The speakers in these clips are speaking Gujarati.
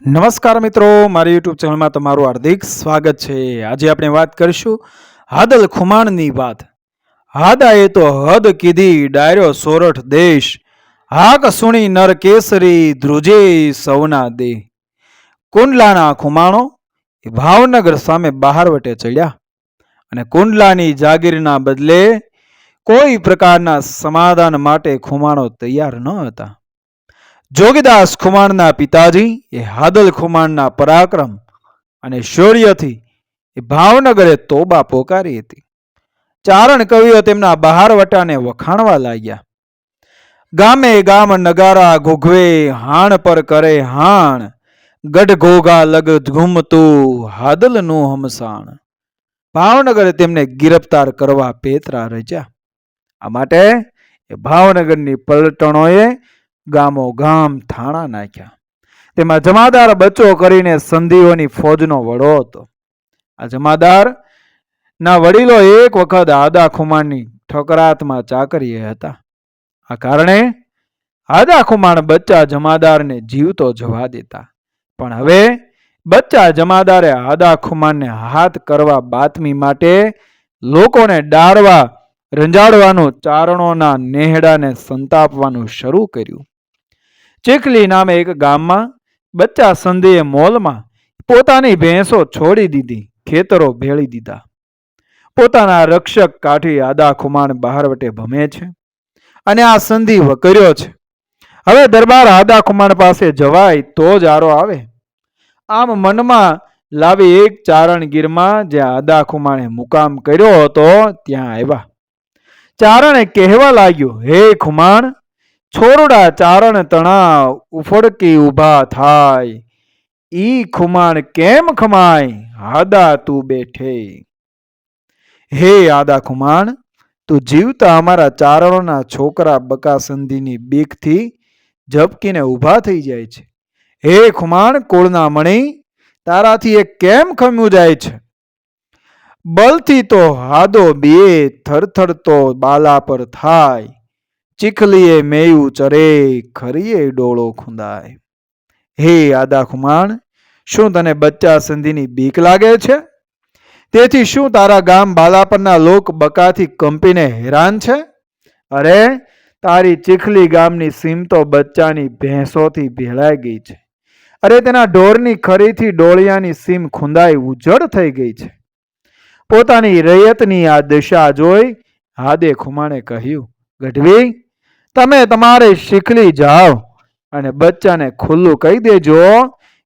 નમસ્કાર મિત્રો, મારી યુટ્યુબ ચેનલમાં તમારું હાર્દિક સ્વાગત છે. આજે આપણે વાત કરીશું હાદલ ખુમાણની વાત. હાદાએ તો હદ કીધી ડાયરો સોરઠ દેશ, હાક સુણી નર કેસરી ધ્રુજે સૌના દે. કુંડલાના ખુમાણો એ ભાવનગર સામે બહારવટે ચડ્યા અને કુંડલાની જાગીરના બદલે કોઈ પ્રકારના સમાધાન માટે ખુમાણો તૈયાર ન હતા. જોગીદાસ ખુમાણના પિતાજી એ હાદલ ખુમાણના પરાક્રમ અને શૌર્યથી એ ભાવનગરે તોબા પોકારી હતી. ચારણ કવિઓ તેમના બહારવટાને વખાણવા લાગ્યા. ગામે ગામ નગારા ઘૂઘવે, હાણ પર કરે હાણ, ગઢ ઘોઘા લગ ઘૂમતું હાદલનું હમસાણ. ભાવનગરે તેમને ગિરફતાર કરવા પેતરા રચ્યા. આ માટે એ ભાવનગરની પલટણોએ ગામો ગામ થાણા નાખ્યા. તેમાં જમાદાર બચ્ચો કરીને સંધિઓની ફોજનો વડો હતો. આ જમાદાર ના વડીલો એક વખત આદા ખુમાણની ઠકરાતમાં ચાકરીએ હતા. આ કારણે આદા ખુમાણ બચ્ચા જમાદારને જીવતો જવા દેતા. પણ હવે બચ્ચા જમાદારે આદા ખુમાણને હાથ કરવા બાતમી માટે લોકોને ડારવા રંજાડવાનું, ચારણોના નેહડાને સંતાપવાનું શરૂ કર્યું. ચીખલી નામે એક ગામમાં બચ્ચા સંધિએ મોલમાં પોતાની ભેંસો છોડી દીધી, ખેતરો ભેળી દીધા. પોતાના રક્ષક કાઠી આદા ખુમાણ બહારવટે ભમે છે અને આ સંધિ વકર્યો છે. હવે દરબાર આદા ખુમાણ પાસે જવાય તો જ આરો આવે. આમ મનમાં લાવી એક ચારણગીરમાં જ્યાં આદા ખુમાણે મુકામ કર્યો હતો ત્યાં આવ્યા. ચારણે કહેવા લાગ્યું, હે ખુમાણ, છોરડા ચારણ તણા ઉફડકી ઊભા થાય, ઈ ખુમાણ કેમ ખમાય, હાદા તું બેઠે. હે આદા ખુમાણ, તું જીવતા અમારા ચારણોના છોકરા બકાસંધીની બીકથી ઝબકીને ઊભા થઈ જાય છે. હે ખુમાણ, કુળના મણી, તારાથી એ કેમ ખમ્યું જાય છે. બલથી તો હાદો બે થરથર તો બાલા પર થાય, ચીખલીએ મેયું ચરે, ખરીએ ડોળો ખૂંદાય. હે આદા ખુમાણ, શું તને બચ્ચા સંધિની બીક લાગે છે? તેથી શું તારા ગામ બાલાપરના લોક બકાથી કંપીને હેરાન છે? અરે, તારી ચીખલી ગામની સીમ તો બચ્ચાની ભેંસોથી ભેળાઈ ગઈ છે. અરે, તેના ઢોરની ખરીથી ડોળિયાની સીમ ખૂંદાઈ ઉજળ થઈ ગઈ છે. પોતાની રૈયતની આ દશા જોઈ હાદે ખુમાણે કહ્યું, ગઢવી, તમે તમારે શીખલી જાઓ અને બચ્ચાને ખુલ્લું કહી દેજો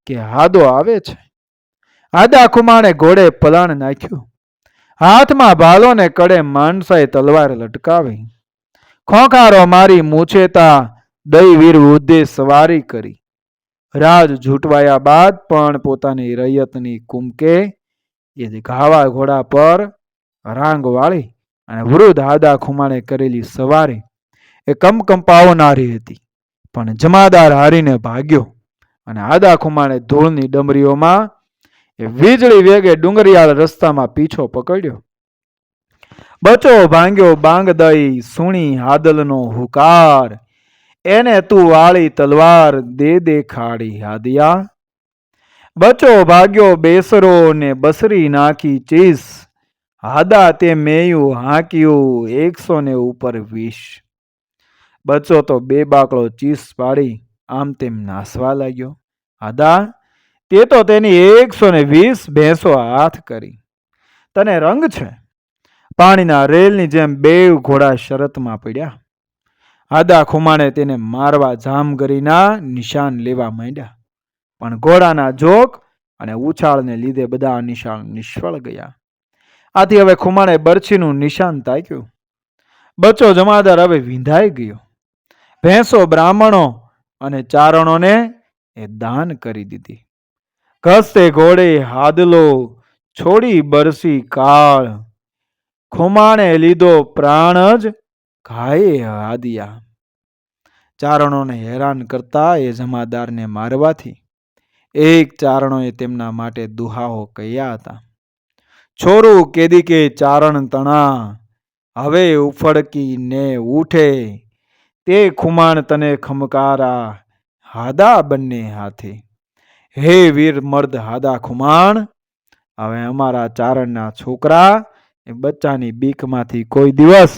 કે હાદો આવે છે. આદા ખુમાણે ઘોડે પલાણ નાખ્યું. હાથમાં ભાલો ને કડે માણસાએ તલવાર લટકાવી. ખોખારો મારી મૂછેતા દઈ વીર ઉદ્દે સવારી કરી. રાજ ઝૂંટવાયા બાદ પણ પોતાની રૈયતની કુમકે એ ઘાવા ઘોડા પર રાંગ વાળી અને વૃદ્ધ આદા ખુમાણે કરેલી સવારી એ કંપાવનારી હતી. પણ જમાદાર હારીને ભાગ્યો અને આદા ખુમાણે ધૂળની ડમરીઓમાં એ વીજળી વેગે ડુંગરિયાળ રસ્તામાં પીછો પકડ્યો. બચો ભાંગ્યો બાંગ દઈ સુણી હાદલનો હુકાર, એને તું વાળી તલવાર દે દેખાડી હાદિયા. બચો ભાગ્યો બેસરો ને બસરી નાખી ચીસ, હાદા તે મેયું હાંક્યું 100 ઉપર 20. બચ્ચો તો બે બાકડો ચીસ પાડી આમ તેમ નાસવા લાગ્યો. હાદા, તે તો તેની 120 ભેંસો હાથ કરી. તને રંગ છે? પાણીના રેલની જેમ બેવ ઘોડા શરતમાં પડ્યા. આદા ખુમાણે તેને મારવા જામગરીના નિશાન લેવા માંડ્યા. પણ ઘોડાના જોક અને ઉછાળને લીધે બધા નિશાન નિષ્ફળ ગયા. આથી હવે ખુમાણે બરછીનું નિશાન તાક્યું. બચ્ચો જમાદાર હવે વિંધાઈ ગયો. ભેંસો બ્રાહ્મણો અને ચારણોને એ દાન કરી દીધી. ઘસતે ઘોડે હાદલો છોડી બરસી કાળ, ખુમાણે લીધો પ્રાણ જ ઘાયે હાદિયા. ચારણોને હેરાન કરતા એ જમાદારને મારવાથી એક ચારણોએ તેમના માટે દુહાઓ કહ્યા હતા. છોરું કેદી કે ચારણ તણા, હવે ઉફડકી ને ઉઠે, તે ખુમાણ તને ખમકારા હાદા બંને હાથે. હે વીર મર્દ હાદા ખુમાણ, હવે અમારા ચારણના છોકરા એ બચ્ચાની બીકમાંથી કોઈ દિવસ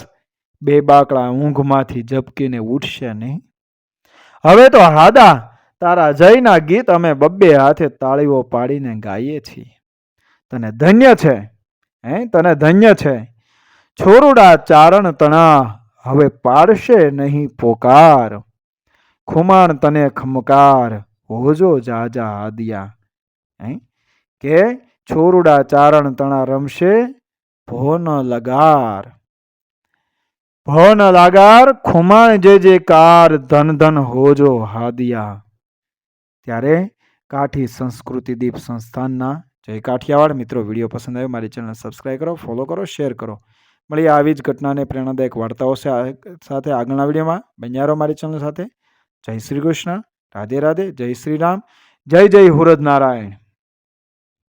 બે બાકડા ઊંઘમાંથી ઝબકીને ઉઠશે નહીં. હવે તો હાદા તારા જયના ગીત અમે બબ્બે હાથે તાળીઓ પાડીને ગાઈએ છીએ. તને ધન્ય છે, તને ધન્ય છે. છોરુડા ચારણ તણા હવે પાડશે નહીં પોકાર. ખુમાણ તને ખમકાર હોજો જાજા હાદિયા. કે છોરુડા ચારણ તણા રમશે ભોન લગાર. ભોન લાગાર ખુમાણ જે જે કાર ધન ધન હોજો હાદિયા. ત્યારે કાઠી સંસ્કૃતિ દીપ સંસ્થાનના જય કાઠિયાવાડ. મિત્રો, વિડીયો પસંદ આવ્યો મારી ચેનલ સબસ્ક્રાઈબ કરો, ફોલો કરો, શેર કરો. મળીએ આવી જ ઘટનાને પ્રેરણાદાયક વાર્તાઓ સાથે આગળના વિડીયોમાં. બન્યા રહો મારી ચેનલ સાથે. જય શ્રી કૃષ્ણ, રાધે રાધે, જય શ્રી રામ, જય જય હુરદ નારાયણ.